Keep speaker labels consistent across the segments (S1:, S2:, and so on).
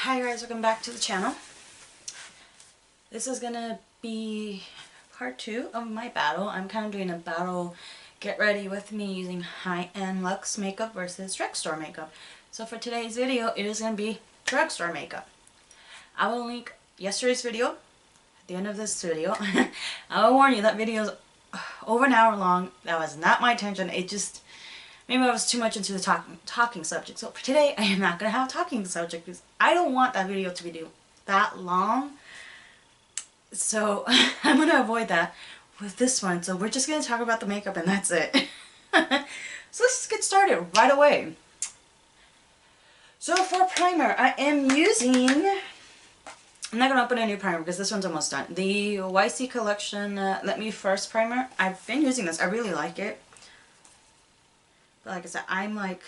S1: Hi guys, welcome back to the channel. This is gonna be part 2 of my battle. I'm kind of doing a battle get ready with me using high-end luxe makeup versus drugstore makeup. So for today's video, it is gonna be drugstore makeup. I will link yesterday's video at the end of this video. I will warn you that video is over an hour long. That was not my intention. It just, maybe I was too much into the talking subject. So for today, I am not going to have a talking subject because I don't want that video to be that long. So I'm going to avoid that with this one. So we're just going to talk about the makeup and that's it. So let's get started right away. So for primer, I am using, I'm not going to open a new primer because this one's almost done. The YC Collection Let Me First primer. I've been using this. I really like it. But like I said, I'm like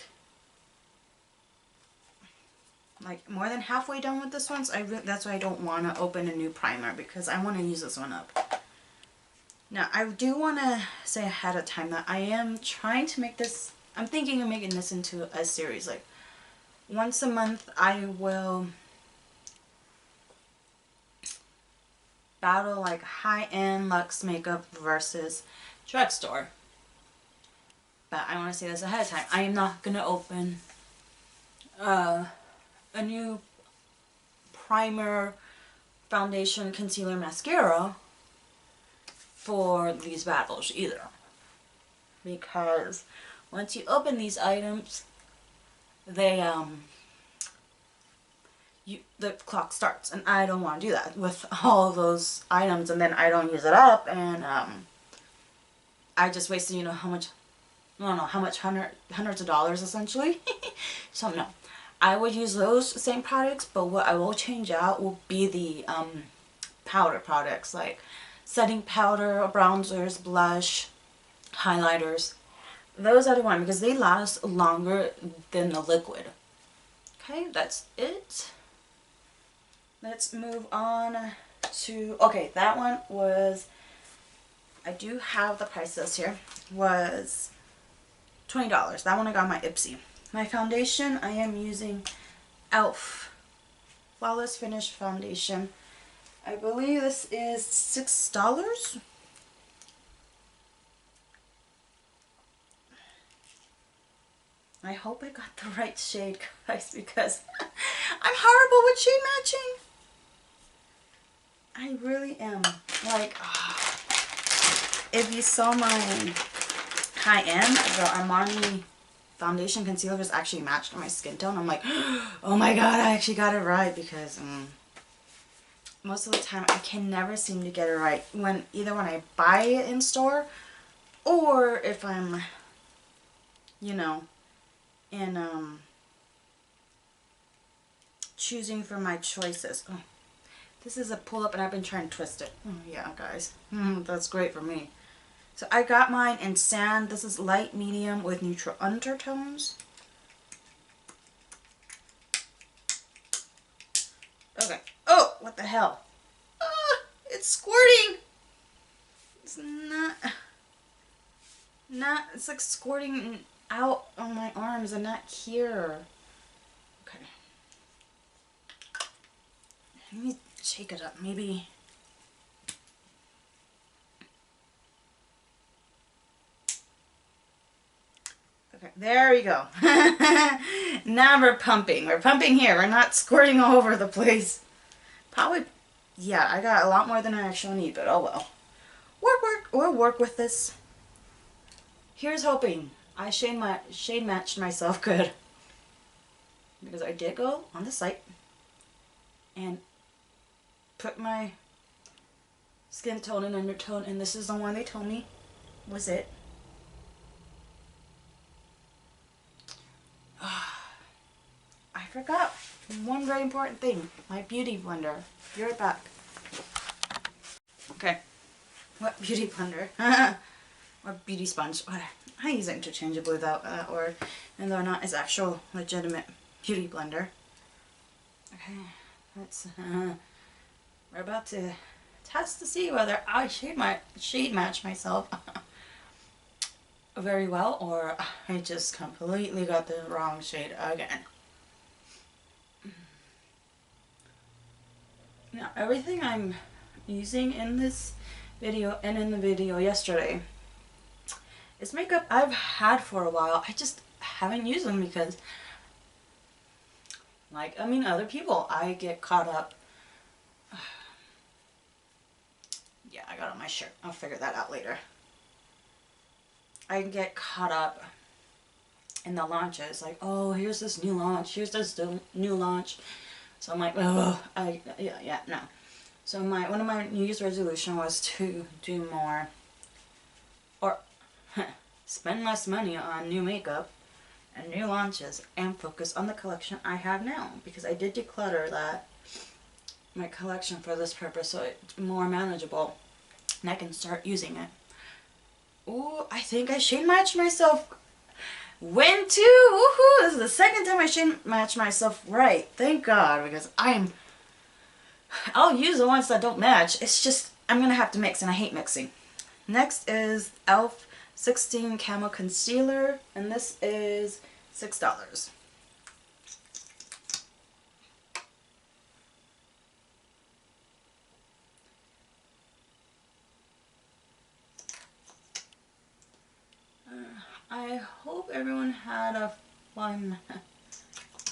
S1: more than halfway done with this one. So that's why I don't want to open a new primer because I want to use this one up. Now, I do want to say ahead of time that I am trying to make this, I'm thinking of making this into a series. Like, once a month I will battle like high-end luxe makeup versus drugstore. But I want to say this ahead of time. I am not going to open a new primer, foundation, concealer, mascara for these battles either. Because once you open these items, they the clock starts, and I don't want to do that with all of those items, and then I don't use it up, and I just wasted, you know, how much, I don't know how much, hundreds of dollars essentially. So no, I would use those same products, but what I will change out will be the powder products, like setting powder, bronzers, blush, highlighters. Those are the ones because they last longer than the liquid. Okay, that's it. Let's move on to, okay, that one was, I do have the prices here, was $20. That one I got my Ipsy. My foundation, I am using e.l.f. Flawless Finish Foundation. I believe this is $6. I hope I got the right shade, guys, because I'm horrible with shade matching. I really am. Like, if you saw my high-end, the Armani foundation concealer was actually matched to my skin tone. I'm like, oh my god, I actually got it right, because most of the time I can never seem to get it right either when I buy it in store or if I'm, you know, in choosing from my choices. Oh, this is a pull-up and I've been trying to twist it. Oh yeah, guys, that's great for me. So I got mine in sand. This is light medium with neutral undertones. Okay. Oh, what the hell? It's squirting. It's not, it's like squirting out on my arms and not here. Okay. Let me shake it up, maybe. Okay, there we go. Now we're pumping. We're pumping here. We're not squirting all over the place. Probably, yeah, I got a lot more than I actually need, but oh well. We'll work with this. Here's hoping I shade matched myself good. Because I did go on the site and put my skin tone and undertone, and this is the one they told me was it. I forgot one very important thing. My beauty blender. Be right back. Okay. What beauty blender? Or beauty sponge. I use it interchangeably without that word. And though not, it's actual legitimate beauty blender. Okay. Let's, we're about to test to see whether I shade match myself very well, or I just completely got the wrong shade again. Now everything I'm using in this video and in the video yesterday is makeup I've had for a while. I just haven't used them because, like, I mean, other people, I get caught up. Yeah, I got on my shirt. I'll figure that out later. I get caught up in the launches, like, oh, here's this new launch, here's this new launch. So I'm like, oh, yeah, no. So one of my New Year's resolution was to do more, or spend less money on new makeup and new launches and focus on the collection I have now, because I did declutter my collection for this purpose so it's more manageable and I can start using it. Ooh, I think I shade matched myself. Win too! Woohoo! This is the second time I shade matched myself right. Thank God, because I'll use the ones that don't match. It's just, I'm gonna have to mix and I hate mixing. Next is e.l.f. 16 Camo Concealer, and this is $6. I hope everyone had a fun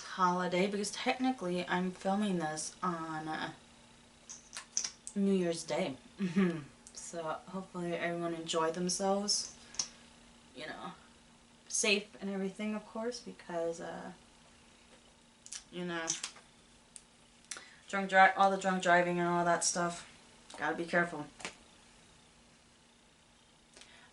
S1: holiday, because technically I'm filming this on New Year's Day. So hopefully everyone enjoyed themselves. You know, safe and everything, of course, because you know, all the drunk driving and all that stuff. Gotta be careful.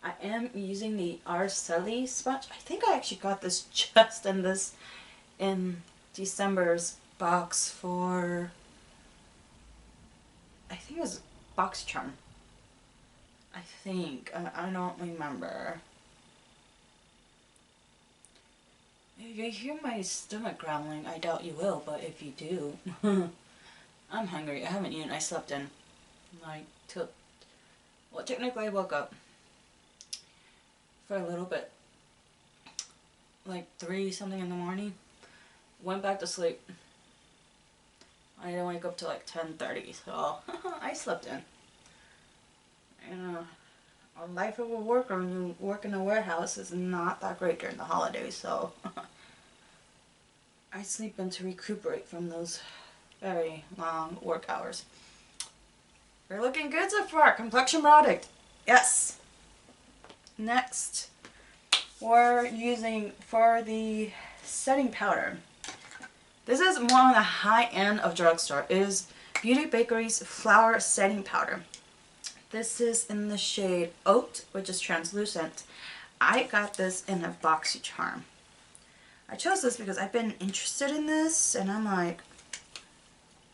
S1: I am using the Arceli sponge. I think I actually got this just in December's box for, I think it was BoxyCharm. I think. I don't remember. If you hear my stomach growling, I doubt you will, but if you do, I'm hungry. I haven't eaten. I slept in. Like, well, technically I woke up for a little bit. Like 3 something in the morning. Went back to sleep. I didn't wake up till like 10:30, so I slept in. You know, a life of a worker when you work in a warehouse is not that great during the holidays, so I sleep in to recuperate from those very long work hours. We're looking good so far. Complexion product. Yes. Next, we're using for the setting powder. This is more on the high end of drugstore. It is Beauty Bakery's Flower Setting Powder. This is in the shade Oat, which is translucent. I got this in a BoxyCharm. I chose this because I've been interested in this, and I'm like,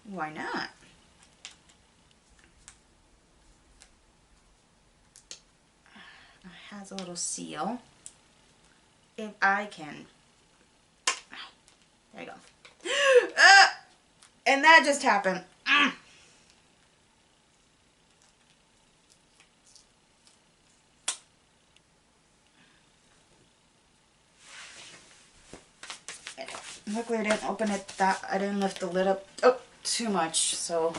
S1: why not? It has a little seal. If I can, there you go. And that just happened. Luckily I didn't open it I didn't lift the lid up too much, so.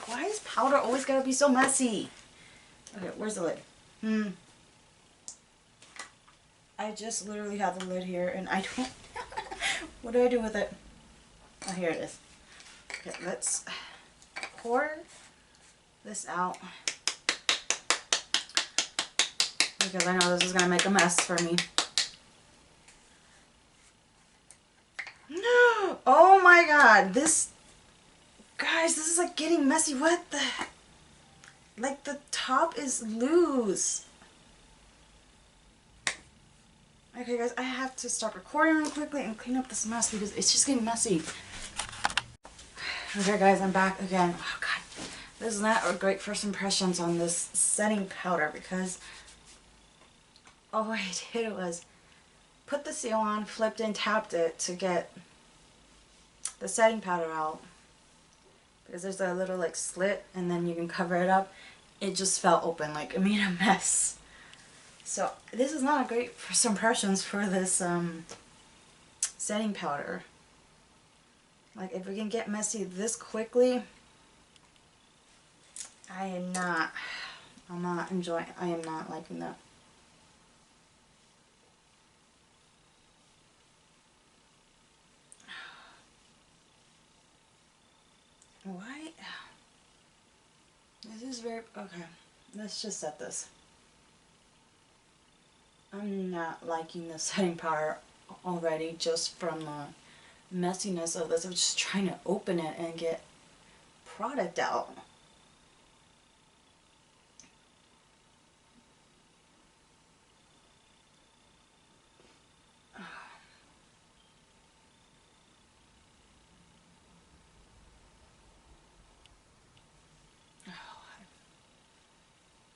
S1: Why is powder always gotta be so messy? Okay, where's the lid? I just literally have the lid here and I don't, what do I do with it? Oh, here it is. Okay, let's pour this out, because I know this is gonna make a mess for me. Oh my god, guys, this is like getting messy. What the, like the top is loose. Okay guys, I have to stop recording real quickly and clean up this mess because it's just getting messy. Okay guys, I'm back again. Oh god, this is not a great first impressions on this setting powder, because all I did was put the seal on, flipped and tapped it to get the setting powder out, because there's a little like slit and then you can cover it up. It just fell open, like it made a mess. So this is not a great first impressions for this setting powder. Like, if we can get messy this quickly, I'm not liking that. Why? This is very, okay, let's just set this. I'm not liking the setting powder already just from the messiness of this. I'm just trying to open it and get product out.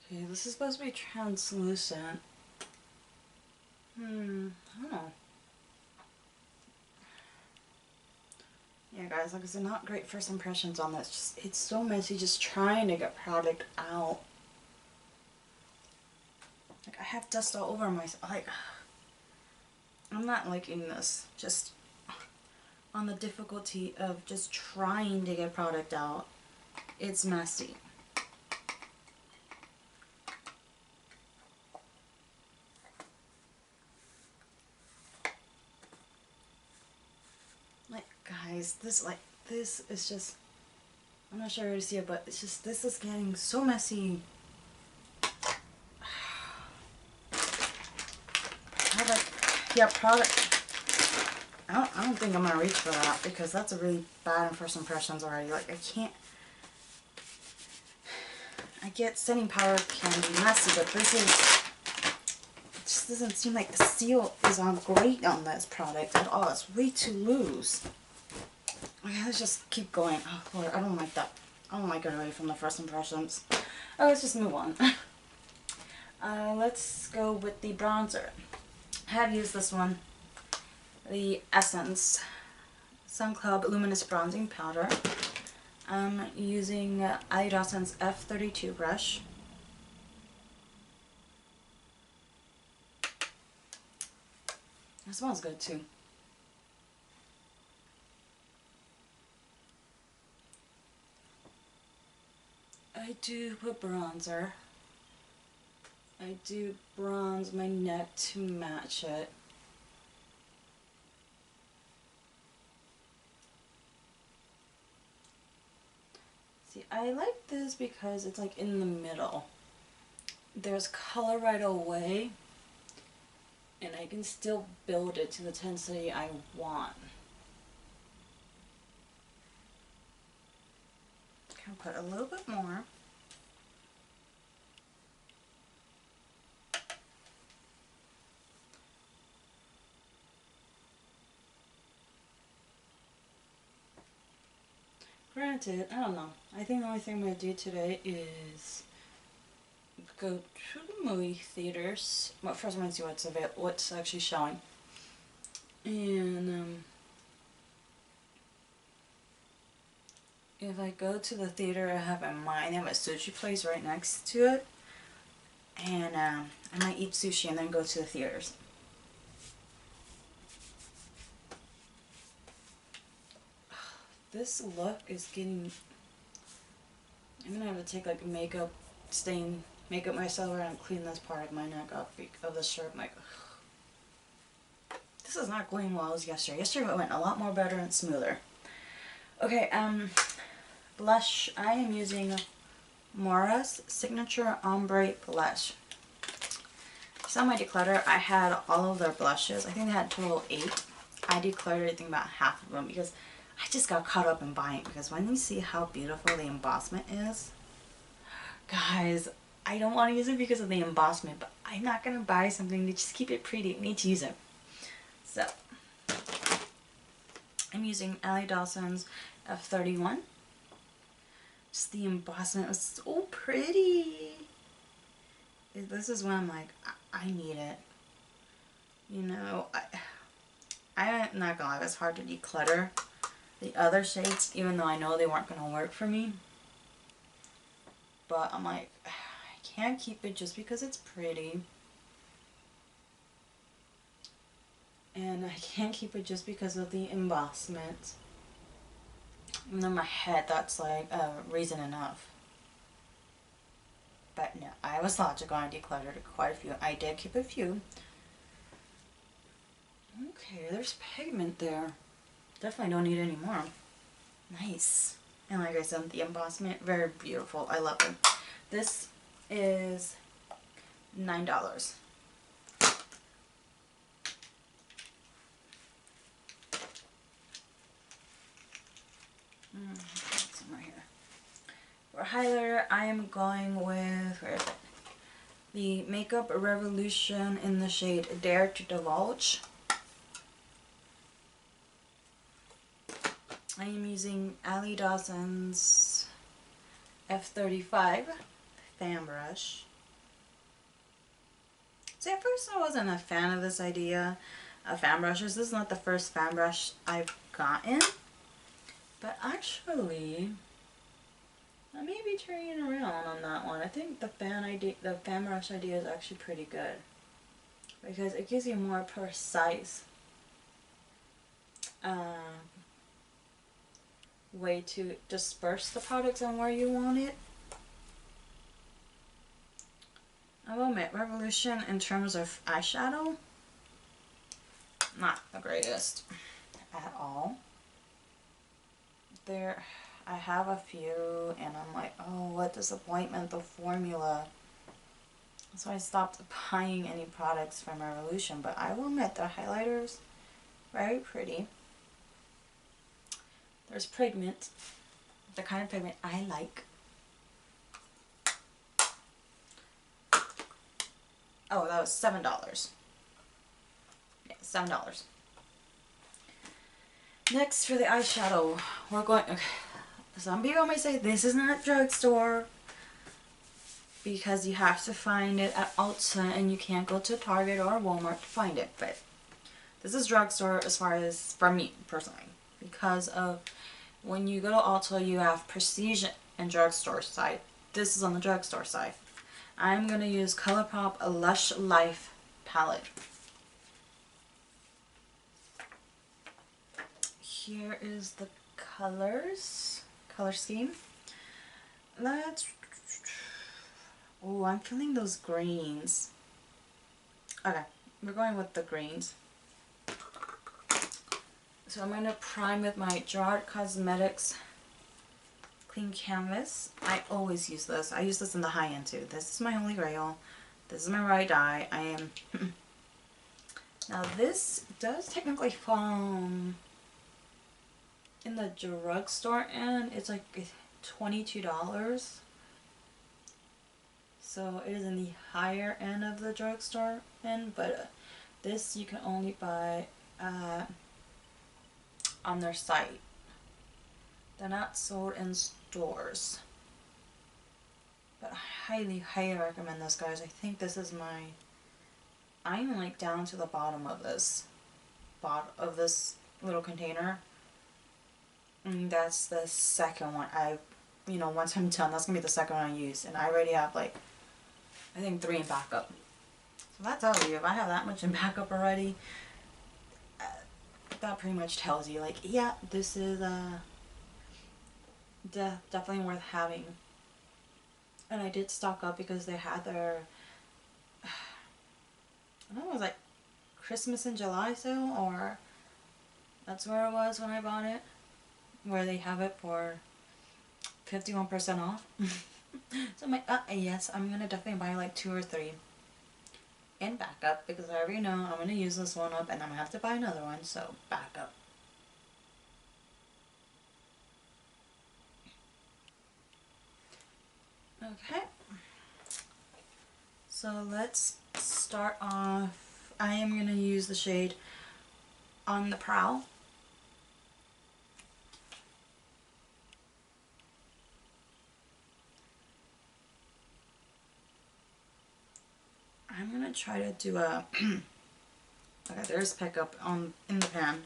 S1: Okay, this is supposed to be translucent. I don't know. Yeah, guys, like I said, not great first impressions on this. Just, it's so messy just trying to get product out. Like, I have dust all over myself. Like, I'm not liking this. Just on the difficulty of just trying to get product out. It's messy. Like, guys, this is just, I'm not sure how to see it, but it's just, this is getting so messy. Product, yeah, product. I don't think I'm gonna reach for that because that's a really bad first impressions already. Like, I can't. I get setting powder can be messy, but this is, it just doesn't seem like the seal is on great on this product at all. It's way too loose. Okay, let's just keep going. Oh Lord, I don't like that. I don't like it away from the first impressions. Oh, let's just move on. Let's go with the bronzer. I have used this one, the Essence Sun Club Luminous Bronzing Powder. I'm using Dawson's F32 brush. It smells good too. I do put bronzer. I do bronze my neck to match it. See, I like this because it's like in the middle. There's color right away, and I can still build it to the intensity I want. I'll put a little bit more. Granted, I don't know. I think the only thing I'm going to do today is go to the movie theaters. Well, first I'm going to see what's actually showing. And if I go to the theater I have in mind, they have a sushi place right next to it. And I might eat sushi and then go to the theaters. This look is getting... I'm going to have to take like makeup myself and clean this part of my neck up of the shirt. I'm like, ugh. This is not going well as yesterday. Yesterday it went a lot more better and smoother. Okay, blush. I am using Mora's Signature Ombre Blush. So on my declutter, I had all of their blushes. I think they had a total of 8. I decluttered, I think, about half of them because I just got caught up in buying. Because when you see how beautiful the embossment is, guys, I don't want to use it because of the embossment, but I'm not going to buy something to just keep it pretty. I need to use it. So, I'm using Dawson's F31. Just the embossment is so pretty. This is when I'm like, I need it. You know, I'm not gonna lie, it's hard to declutter the other shades, even though I know they weren't gonna work for me. But I'm like, I can't keep it just because it's pretty. And I can't keep it just because of the embossment. And in my head, that's like reason enough. But no, I was logical. I decluttered quite a few. I did keep a few. Okay, there's pigment there. Definitely don't need any more. Nice. And like I said, the embossment, very beautiful. I love it. This is $9. Some right here. For highlighter, I am going with, where is it? The Makeup Revolution in the shade Dare to Divulge. I am using Ali Dawson's F35 fan brush. See, at first I wasn't a fan of this idea of fan brushes. This is not the first fan brush I've gotten. But actually, I may be turning around on that one. I think the fan brush idea is actually pretty good. Because it gives you more precise way to disperse the products on where you want it. I will admit, Revolution in terms of eyeshadow, not the greatest at all. I have a few and I'm like, oh, what disappointment, the formula. So I stopped buying any products from Revolution, but I will admit the highlighters, very pretty. There's pigment, the kind of pigment I like. Oh, that was $7. Yeah, $7. Next, for the eyeshadow, we're going, okay, some people may say this is not drugstore because you have to find it at Ulta and you can't go to Target or Walmart to find it, but this is drugstore as far as, for me personally, because of when you go to Ulta you have prestige and drugstore side. This is on the drugstore side. I'm going to use Colourpop Lush Life palette. Here is the color scheme. Oh, I'm feeling those greens. Okay, we're going with the greens. So I'm going to prime with my Gerard Cosmetics Clean Canvas. I always use this. I use this in the high end too. This is my holy grail. This is my ride die. I am... Now this does technically fall in the drugstore end. It's like $22. So it is in the higher end of the drugstore end, but this you can only buy on their site. They're not sold in stores. But I highly, highly recommend this, guys. I think this is my... I'm like down to the bottom of this little container. And that's the second one. Once I'm done, that's gonna be the second one I use. And I already have like, I think 3 in backup. So that tells you, if I have that much in backup already, that pretty much tells you, like, yeah, this is definitely worth having. And I did stock up because they had their, I don't know, it was like Christmas in July sale, or that's where it was when I bought it, where they have it for 51% off. So I'm like, yes, I'm gonna definitely buy like 2 or 3 in backup because I already know I'm gonna use this one up and I'm gonna have to buy another one, so backup. Okay, so let's start off. I am gonna use the shade On the Prowl. I'm gonna try to do a okay, there's pickup in the pan.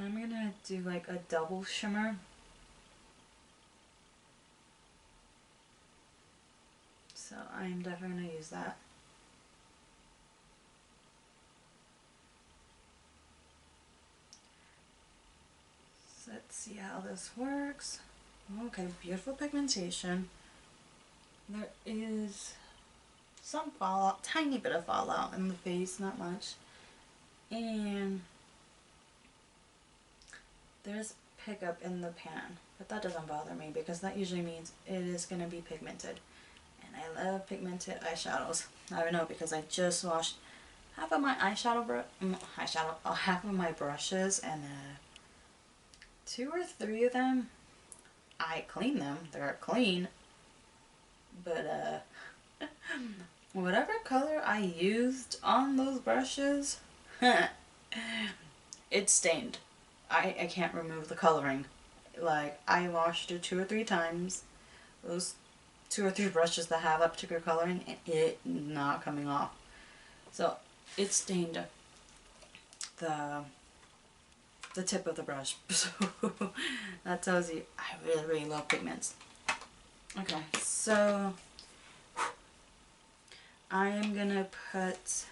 S1: I'm gonna do like a double shimmer. So I'm definitely gonna use that. let's see how this works. Okay, beautiful pigmentation. There is some fallout, tiny bit of fallout in the face, not much. And there's pickup in the pan, but that doesn't bother me because that usually means it is going to be pigmented. And I love pigmented eyeshadows. I don't know, because I just washed half of my half of my brushes, and 2 or 3 of them, I cleaned them. They're clean, but whatever color I used on those brushes, it's stained. I can't remove the coloring. Like, I washed it 2 or 3 times. Those 2 or 3 brushes that have that particular coloring, and it not coming off. So it stained the tip of the brush. So that tells you I really, really love pigments. Okay, so I am gonna put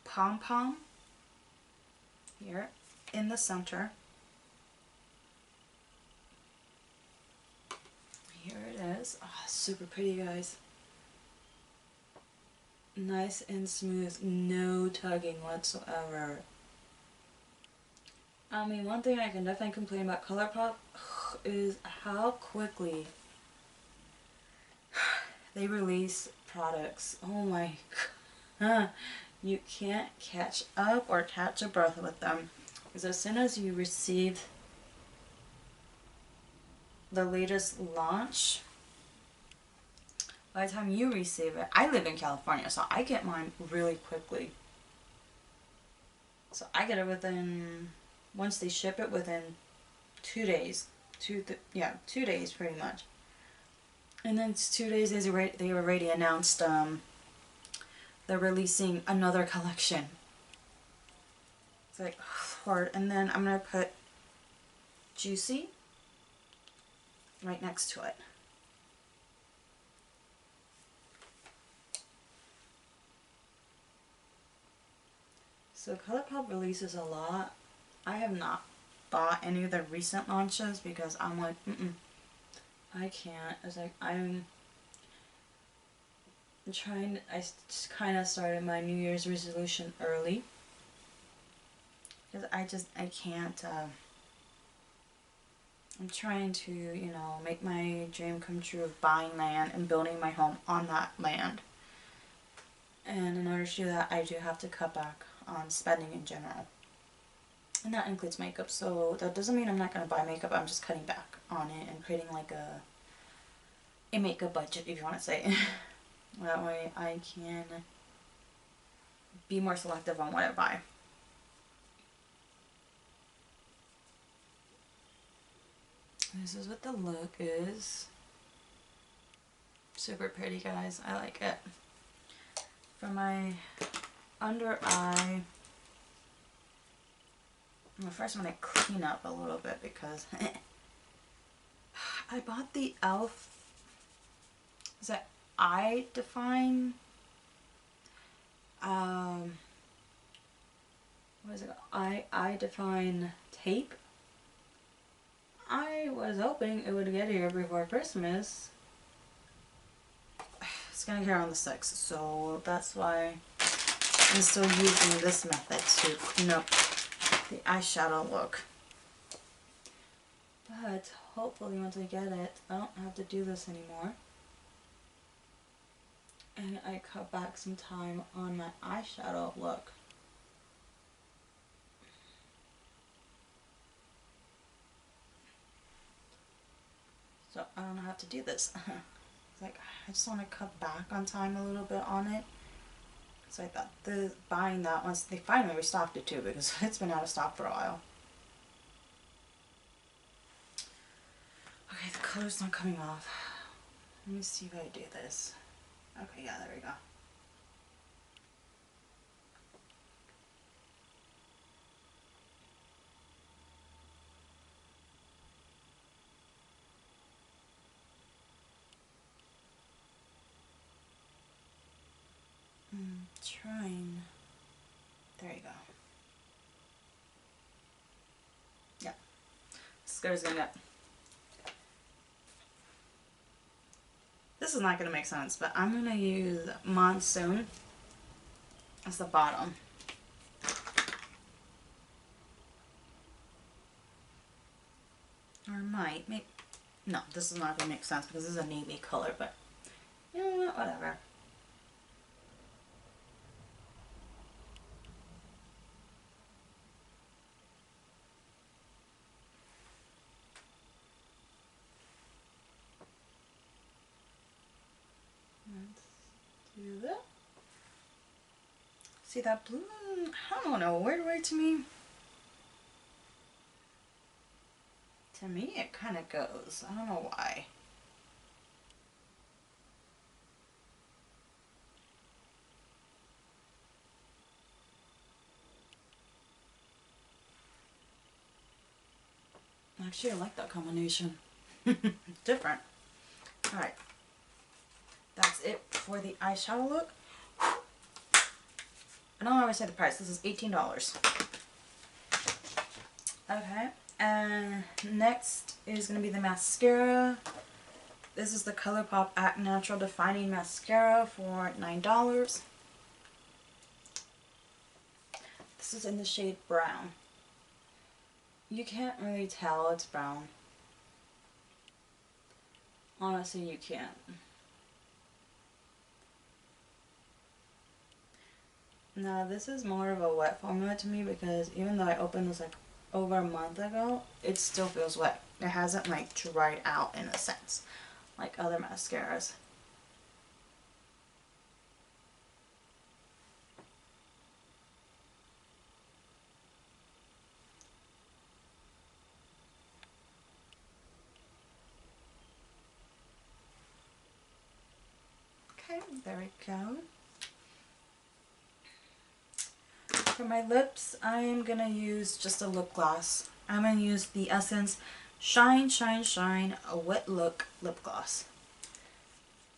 S1: Pom Pom here in the center. Here it is. Oh, super pretty, guys. Nice and smooth, no tugging whatsoever. I mean, one thing I can definitely complain about Colourpop is how quickly they release products. Oh my god. You can't catch up or catch a breath with them. Because as soon as you receive the latest launch, by the time you receive it, I live in California, so I get mine really quickly. So I get it within, once they ship it, within 2 days. 2 days pretty much. And then it's 2 days, they already announced they're releasing another collection. It's like, oh Lord. And then I'm going to put Juicy right next to it. So Colourpop releases a lot. I have not bought any of the recent launches because I'm like, I can't. It's like I'm trying. I kind of started my New Year's resolution early because I can't. I'm trying to, you know, make my dream come true of buying land and building my home on that land. And in order to do that, I do have to cut back on spending in general. And that includes makeup. So that doesn't mean I'm not going to buy makeup. I'm just cutting back on it and creating like a makeup budget, if you want to say. That way I can be more selective on what I buy. This is what the look is. Super pretty, guys. I like it. For my under eye, well, first I'm going to clean up a little bit because I bought the e.l.f. Is that eye define? What is it? Eye define tape. I was hoping it would get here before Christmas. It's gonna get here on the 6th, so that's why I'm still using this method to clean up the eyeshadow look. But hopefully once I get it, I don't have to do this anymore. And I cut back some time on my eyeshadow look. So I don't have to do this. It's like, I just want to cut back on time a little bit on it. So I thought buying that once they finally restocked it too, because it's been out of stock for a while. Okay, the color's not coming off. Let me see if I do this. Okay, yeah, there we go. Trying. There you go. Yeah, This guy's gonna get... This is not gonna make sense, but I'm gonna use Monsoon as the bottom. Or might, maybe. No, this is not gonna make sense because this is a navy color, but you know what, whatever. Let's do that. See that blue? I don't know, weird way to me. To me, it kind of goes. I don't know why. Actually, I like that combination. Different. Alright. That's it for the eyeshadow look. I don't always say the price. This is $18. Okay. And next is going to be the mascara. This is the Colourpop Act Natural Defining Mascara for $9. This is in the shade brown. You can't really tell it's brown. Honestly, you can't. Now this is more of a wet formula to me because even though I opened this like over a month ago, it still feels wet. It hasn't like dried out in a sense like other mascaras. Okay, there we go. For my lips, I am going to use just a lip gloss. I'm going to use the Essence Shine, Shine, Shine a Wet Look Lip Gloss.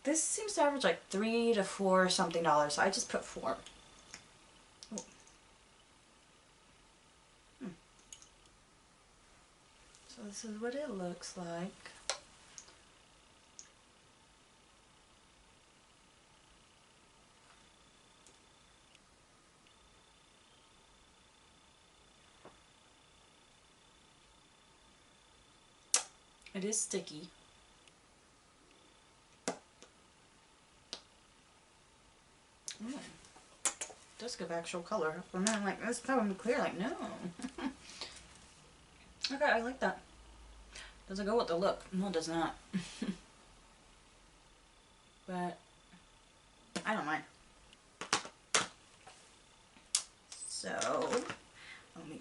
S1: This seems to average like $3 to $4 something, so I just put 4. So this is what it looks like. It is sticky. Does give actual color. For me, I'm like, that's probably clear. Like, no. Okay, I like that. Does it go with the look? No, it does not. But I don't mind. So let me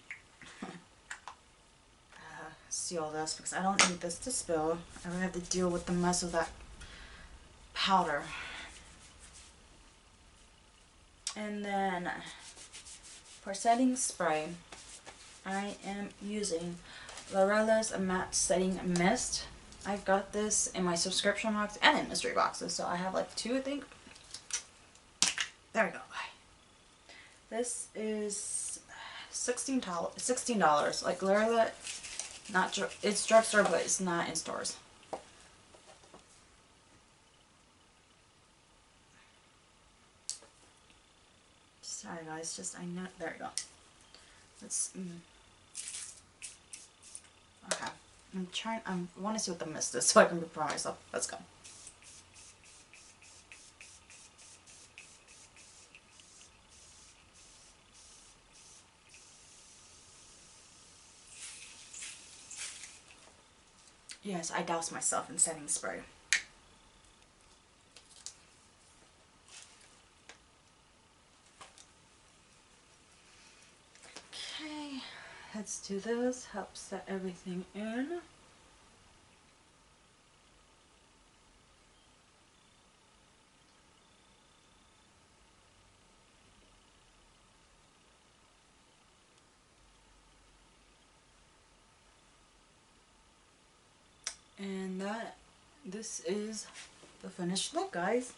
S1: seal this because I don't need this to spill. I would have to deal with the mess of that powder. And then for setting spray, I am using Lorella's Matte Setting Mist. I've got this in my subscription box and in mystery boxes, so I have like 2, I think. There we go. This is $16. Like Lorella, it's drugstore, but it's not in stores. Sorry guys, just I know. There we go. Let's. Okay, I'm trying. I want to see what the mist is so I can prepare myself. Let's go. Yes, I douse myself in setting spray. Okay, let's do this. Help set everything in. And this is the finished look, guys.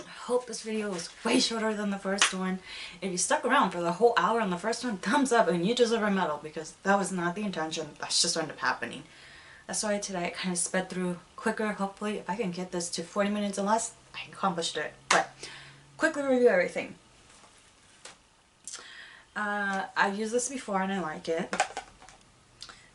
S1: I hope this video was way shorter than the first one. If you stuck around for the whole hour on the first one, thumbs up, and you deserve a medal, because that was not the intention. That's just what ended up happening. That's why today I kind of sped through quicker. Hopefully, if I can get this to 40 minutes or less, I accomplished it. But quickly review everything. I've used this before and I like it.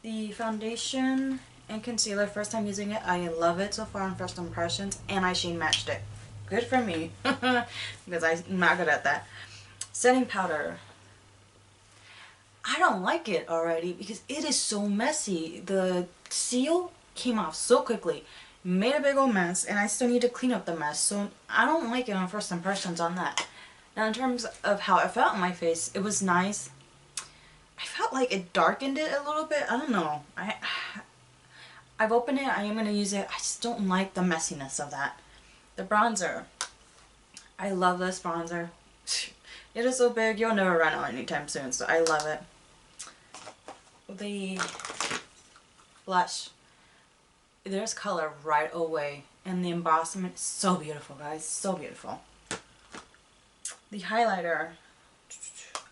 S1: The foundation and concealer, first time using it, I love it so far on first impressions, and I sheen matched it. Good for me, because I'm not good at that. Setting powder. I don't like it already because it is so messy. The seal came off so quickly, made a big old mess, and I still need to clean up the mess, so I don't like it on first impressions on that. Now in terms of how it felt on my face, it was nice. I felt like it darkened it a little bit. I don't know. I've opened it. I am going to use it. I just don't like the messiness of that. The bronzer. I love this bronzer. It is so big. You'll never run out anytime soon. So I love it. The blush. There's color right away. And the embossment is so beautiful, guys. So beautiful. The highlighter.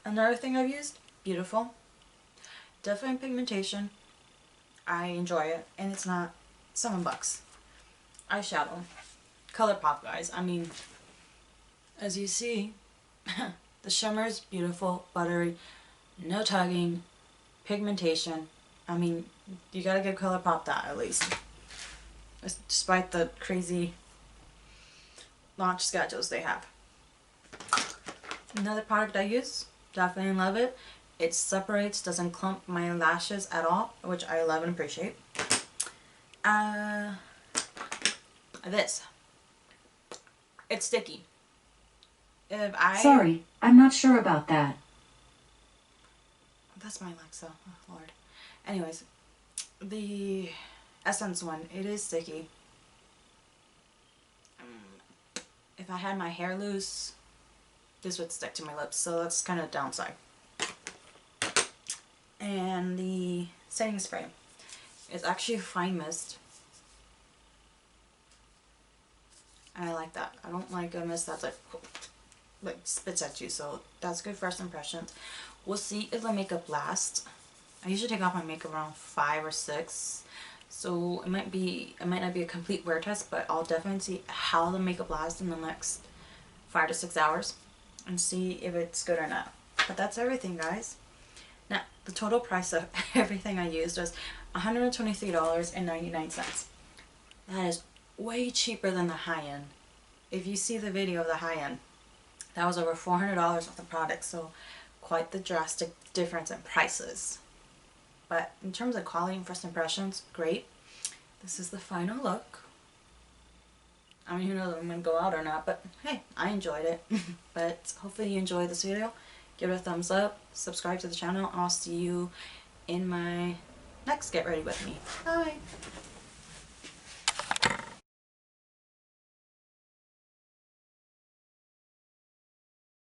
S1: Another thing I've used. Beautiful. Definitely pigmentation. I enjoy it, and it's not $7. Eyeshadow. Colourpop, guys. I mean, as you see, the shimmer is beautiful, buttery, no tugging, pigmentation. I mean, you gotta give Colourpop that at least. Despite the crazy launch schedules they have. Another product I use, definitely love it. It separates, doesn't clump my lashes at all, which I love and appreciate. This. It's sticky.
S2: Sorry, I'm not sure about that.
S1: That's my Alexa. Oh, Lord. Anyways, the Essence one, it is sticky. If I had my hair loose, this would stick to my lips, so that's kind of a downside. And the setting spray is actually a fine mist. And I like that. I don't like a mist that's like spits at you, so that's good first impressions. We'll see if the makeup lasts. I usually take off my makeup around 5 or 6, so it might not be a complete wear test, but I'll definitely see how the makeup lasts in the next 5 to 6 hours and see if it's good or not. But that's everything, guys. Now, the total price of everything I used was $123.99. That is way cheaper than the high-end. If you see the video of the high-end, that was over $400 off the product, so quite the drastic difference in prices. But in terms of quality and first impressions, great. This is the final look. I mean, who knows if I'm going to go out or not, but hey, I enjoyed it. But hopefully you enjoyed this video. Give it a thumbs up, subscribe to the channel, and I'll see you in my next Get Ready With Me. Bye!